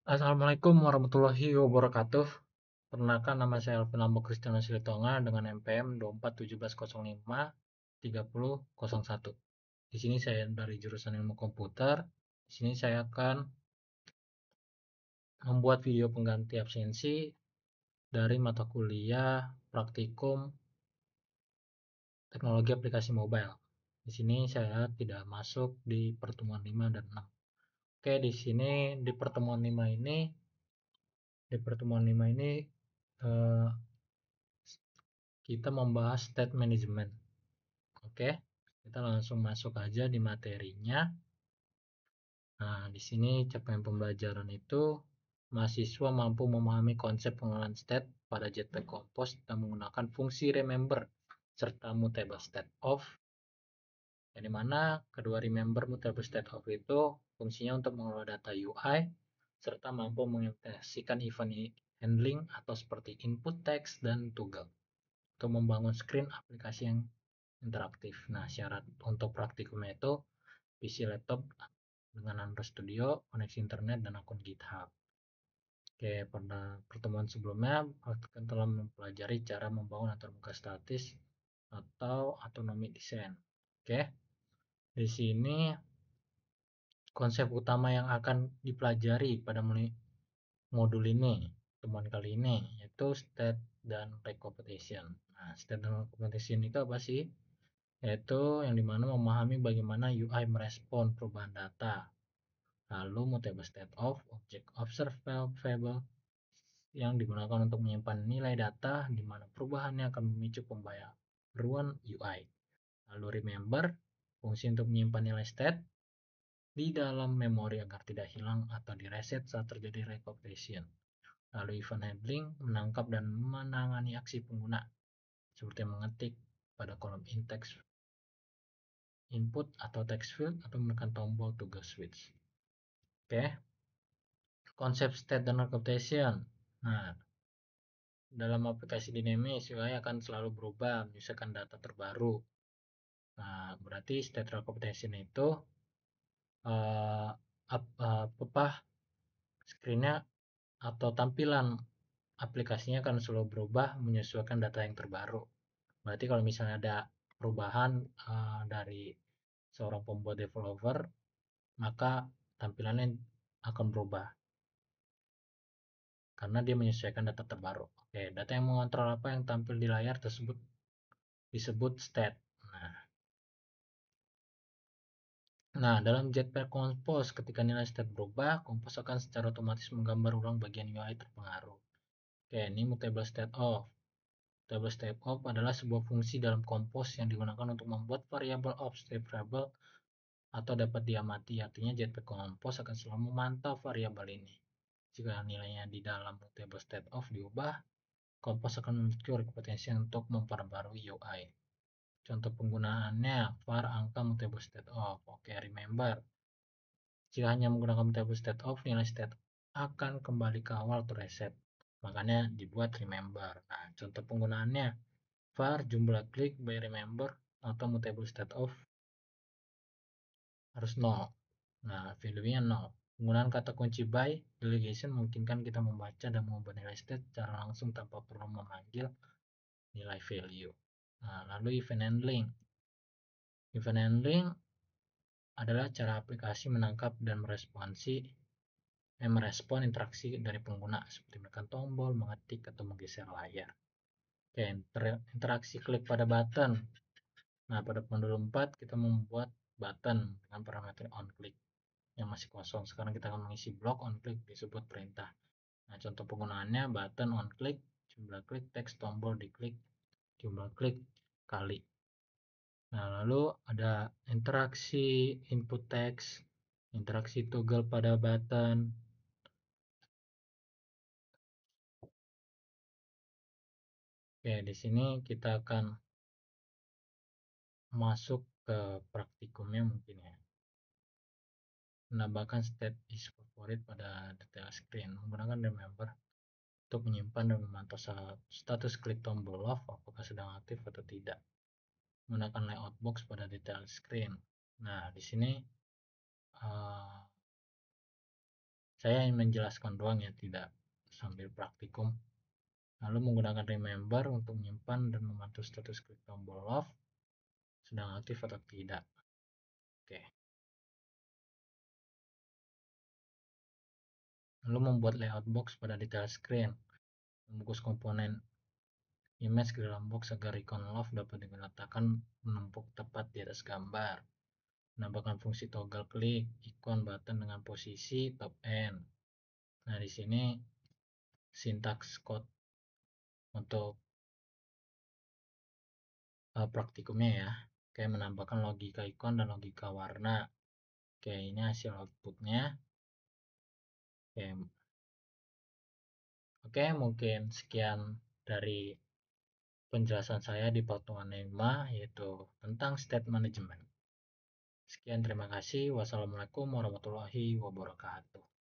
Assalamualaikum warahmatullahi wabarakatuh. Perkenalkan nama saya Alvin Lambo Kristianus Silitonga dengan NPM 2417053001. Di sini saya dari jurusan Ilmu Komputer. Di sini saya akan membuat video pengganti absensi dari mata kuliah praktikum teknologi aplikasi mobile. Di sini saya tidak masuk di pertemuan 5 dan 6. Oke, di sini di pertemuan 5 ini eh, kita membahas state management. Oke, kita langsung masuk aja di materinya. Nah, di sini capaian pembelajaran itu mahasiswa mampu memahami konsep pengenalan state pada Jetpack Compose dan menggunakan fungsi remember serta mutable state of. Yang dimana kedua remember mutable state of itu fungsinya untuk mengelola data UI serta mampu mengimplementasikan event handling atau seperti input text dan toggle untuk membangun screen aplikasi yang interaktif. Nah, syarat untuk praktikumnya itu PC laptop dengan Android Studio, koneksi internet, dan akun GitHub. Oke, pada pertemuan sebelumnya kita telah mempelajari cara membangun antarmuka statis atau autonomic design. Oke, di sini konsep utama yang akan dipelajari pada modul ini, temuan kali ini, yaitu state dan recomputation. Nah, state dan recomputation itu apa sih? Yaitu yang dimana memahami bagaimana UI merespon perubahan data. Lalu mutable state of object observable yang digunakan untuk menyimpan nilai data di mana perubahannya akan memicu pembaruan UI. Lalu remember, fungsi untuk menyimpan nilai state di dalam memori agar tidak hilang atau direset saat terjadi recomputation. Lalu event handling, menangkap dan menangani aksi pengguna seperti mengetik pada kolom in-text input atau text field atau menekan tombol toggle switch. Oke, konsep state dan recomputation. Nah, dalam aplikasi dinamis, UI akan selalu berubah menyesuaikan data terbaru. Nah, berarti state recomputation itu uh, apa screennya atau tampilan aplikasinya akan selalu berubah menyesuaikan data yang terbaru. Berarti kalau misalnya ada perubahan dari seorang pembuat developer, maka tampilannya akan berubah karena dia menyesuaikan data terbaru. Oke, data yang mengontrol apa yang tampil di layar tersebut disebut state. Nah, dalam Jetpack Compose, ketika nilai state berubah, Compose akan secara otomatis menggambar ulang bagian UI terpengaruh. Oke, ini mutable state of. Mutable state of adalah sebuah fungsi dalam Compose yang digunakan untuk membuat variabel of state variable atau dapat diamati. Artinya Jetpack Compose akan selalu memantau variabel ini. Jika nilainya di dalam mutable state of diubah, Compose akan memiliki potensi untuk memperbarui UI. Contoh penggunaannya var angka mutable state of. Oke, remember. Jika hanya menggunakan mutable state of, nilai state akan kembali ke awal atau reset. Makanya dibuat remember. Nah, contoh penggunaannya var jumlah klik by remember atau mutable state of harus 0. Nah, value-nya 0. Penggunaan kata kunci by delegation memungkinkan kita membaca dan mengubah nilai state secara langsung tanpa perlu memanggil nilai value. Nah, lalu event handling. Event handling adalah cara aplikasi menangkap dan merespon interaksi dari pengguna seperti menekan tombol, mengetik, atau menggeser layar. Oke, interaksi klik pada button. Nah, pada modul 4 kita membuat button dengan parameter on click yang masih kosong. Sekarang kita akan mengisi blok on click disebut perintah. Nah, contoh penggunaannya button on click, jumlah klik, teks tombol diklik, jumlah klik kali. Nah, lalu ada interaksi input text, interaksi toggle pada button. Oke, di sini kita akan masuk ke praktikumnya mungkin ya. Menambahkan state is favorit pada detail screen menggunakan remember untuk menyimpan dan memantau status klik tombol love apakah sedang aktif atau tidak. Menggunakan layout box pada detail screen. Nah, di sini uh, Saya ingin menjelaskan doang ya, tidak sambil praktikum. Lalu menggunakan remember untuk menyimpan dan memantau status klik tombol love sedang aktif atau tidak. Oke. Lalu membuat layout box pada detail screen. Membungkus komponen image ke dalam box agar icon love dapat diletakkan menumpuk tepat di atas gambar. Menambahkan fungsi toggle klik ikon button dengan posisi top end. Nah, di sini sintaks code untuk praktikumnya ya. Kayak menambahkan logika ikon dan logika warna. Oke, ini hasil outputnya. Oke, mungkin sekian dari penjelasan saya di potongan 5, yaitu tentang state management. Sekian, terima kasih. Wassalamualaikum warahmatullahi wabarakatuh.